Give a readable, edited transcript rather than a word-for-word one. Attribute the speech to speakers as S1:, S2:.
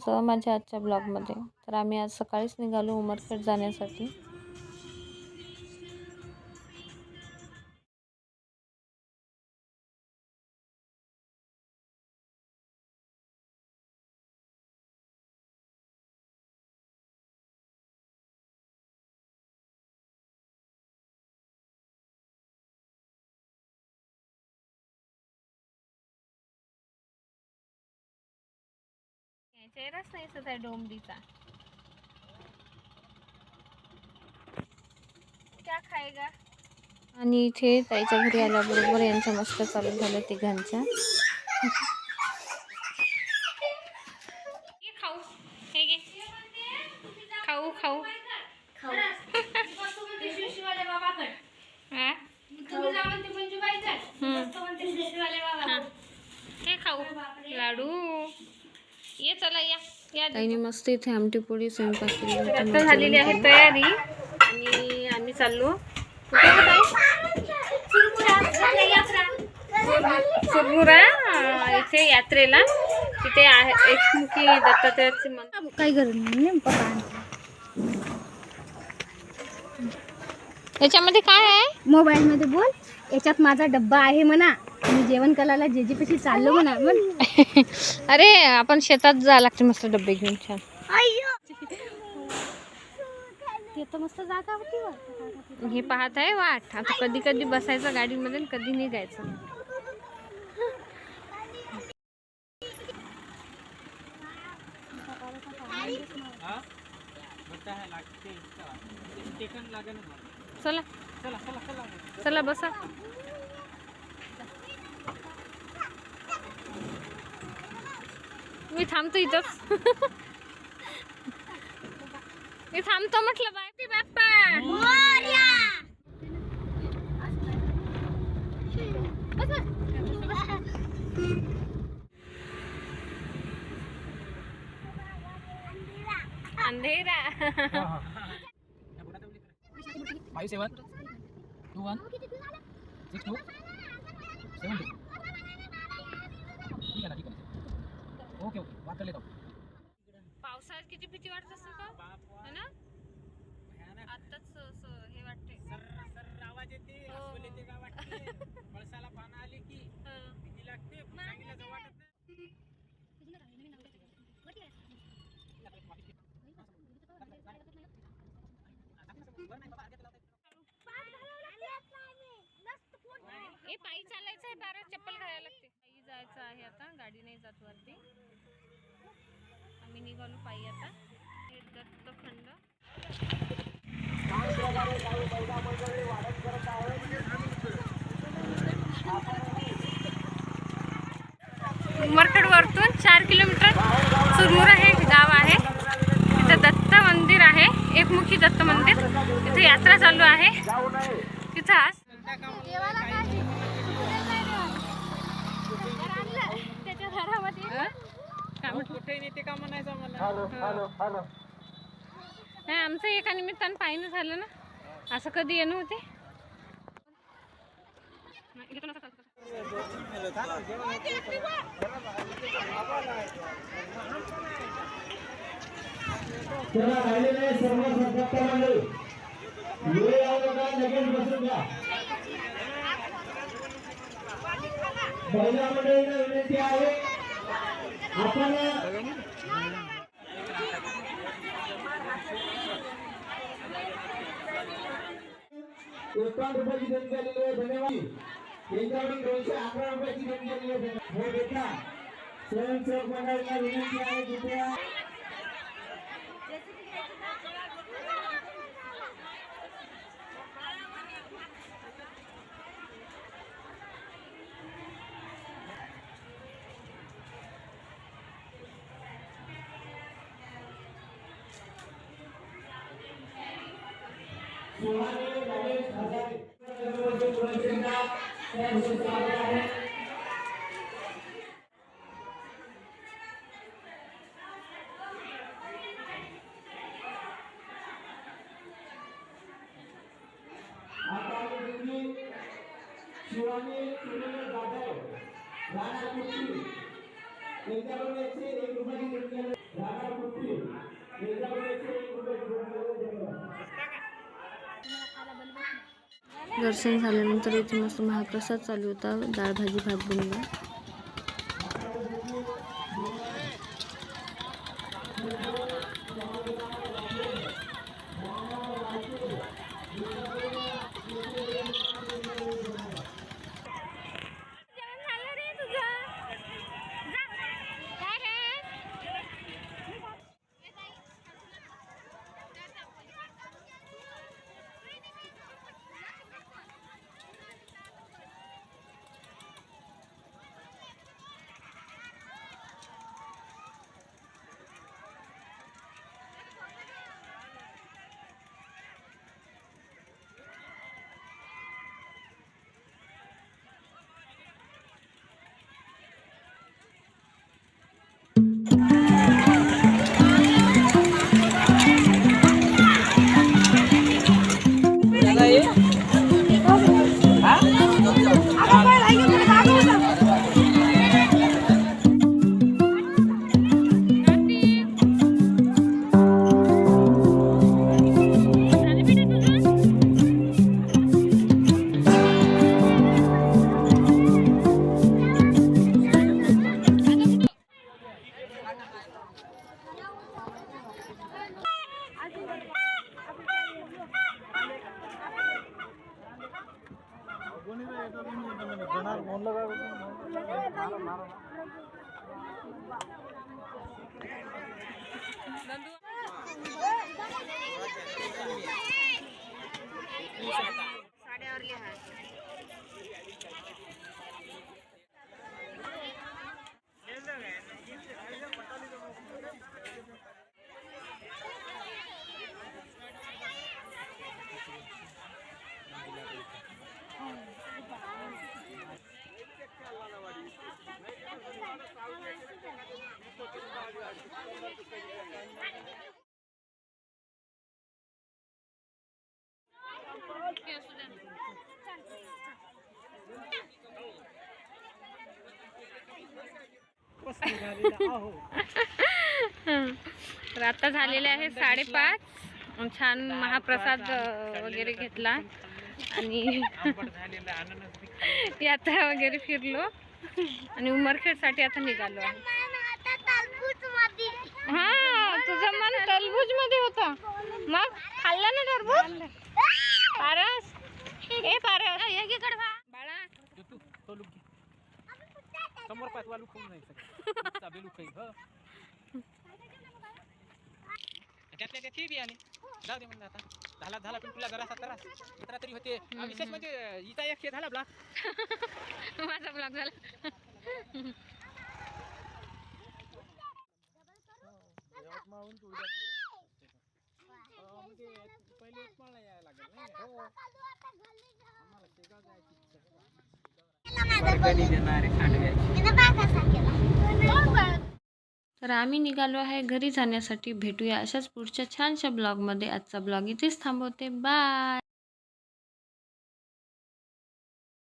S1: होतं माझ्या आजच्या ब्लॉगमध्ये. तर आम्ही आज सकाळीच निघालो उमरखेड जाण्यासाठी. चेहराच नाही दिसत आहे डोंबरीचा. क्या खाएगा? आणि इथे ताईच्या घरी आल्याबरोबर यांचं मस्त चालू झालं तिघांच्या. खाऊ हे घे खाऊ खाऊ हे खाऊ लाडू ये चला या ताईने मस्त इथे आमटी पोळी स्वयंपाक केली. आता झालेली आहे तयारी आणि आम्ही चाललो सुरमुरा इथे यात्रेला. तिथे आहे एकमुखी दत्तात्रयाचे मंदिर. काही गरज नाही याच्यामध्ये काय आहे
S2: मोबाईल मध्ये बोल. याच्यात माझा डब्बा आहे म्हणा. मी जेवण करायला जेजीपाशी चाललो म्हणा.
S1: अरे आपण शेतात जायला लागते मस्त डब्बे घेऊन. छान
S2: ते तर मस्त जागा होती.
S1: हे पाहत आहे वाट. आता कधी कधी बसायचं गाडीमध्ये कधी निघायचं. चला चला बसा. मी थांबतो इथंच. मी थांबतो म्हटलं. बाय बाप्पा. अंधेरा
S3: 572162 ठीक आहे ना. Okay what लेतो.
S1: पावसाळ्यात किती भीती वाटत असेल का है ना. आताच हे वाटते सर आवाज येते. असोलीचे गाव वाटते. पळसाला पानं आली की भीती लागते. चांगलं जाऊ वाटत नाही. ए पायी चालायचं आहे. बारा चप्पल घालायला लागते. पायी जायचं आहे. आता गाडी नाही जात वरती. आम्ही निघालो पायी आता. हे दत्तखंड उमरखेड वरतून 4 किलोमीटर सुरमुरा हे गाव आहे. तिथं दत्त मंदिर आहे. एकमुखी दत्त मंदिर. तिथे यात्रा चालू आहे. तिथं आज त्याच्या घरामध्ये आमचं एका निमित्तानं पाहिलं झालं ना. असं कधी येणं होते.
S4: महिला मंडळींना विनंती आहे आपण 51 रुपयाची देणगी आलेली आहे. धन्यवाद. त्यांच्याकडून 211 रुपयाची देणगी आलेली आहे. हे देखा स्वयंसेवक मंडळींना विनंती आहे कृपया शिवानी सुनील जाधव राणा कुर्ती त्यांच्याकडून 101 रुपयाची देणगी आहे. राणा पृथ्वी त्यांच्याकडून 101 रुपयाची देणगी आहे.
S2: दर्शन झाल्यानंतर इथे मस्त महाप्रसाद चालू होता. डाळ भाजी भात बनला.
S1: तर आता झालेले आहे 5:30. छान महाप्रसाद वगैरे घेतला आणि यात्रा वगैरे फिरलो आणि उमरखेडसाठी आता निघालो आहे. हा, तुझं मन टरबूज मध्ये होता, मग खाल्ला ना टरबूज? पारस, ए पारस, बाळा
S3: समोर पाच वालू खाऊन नाही सगळं बेलू खाई ह त्यातल्या त्यात हे बी आले. जाऊ दे म्हणलं आता झाला पण तुला जरासा त्रास जरा तरी होते. विशेष म्हणजे हिचा एक हे झाला ब्लॉक,
S1: माझा ब्लॉग झाला.
S3: पहिले मला यायला लागेल नाही आम्हाला शेगाव जायची
S2: तर आम्ही निघालो आहे घरी जाण्यासाठी. भेटूया अशाच पुढच्या छानशा ब्लॉगमध्ये. आजचा ब्लॉग इथेच थांबवते. बाय.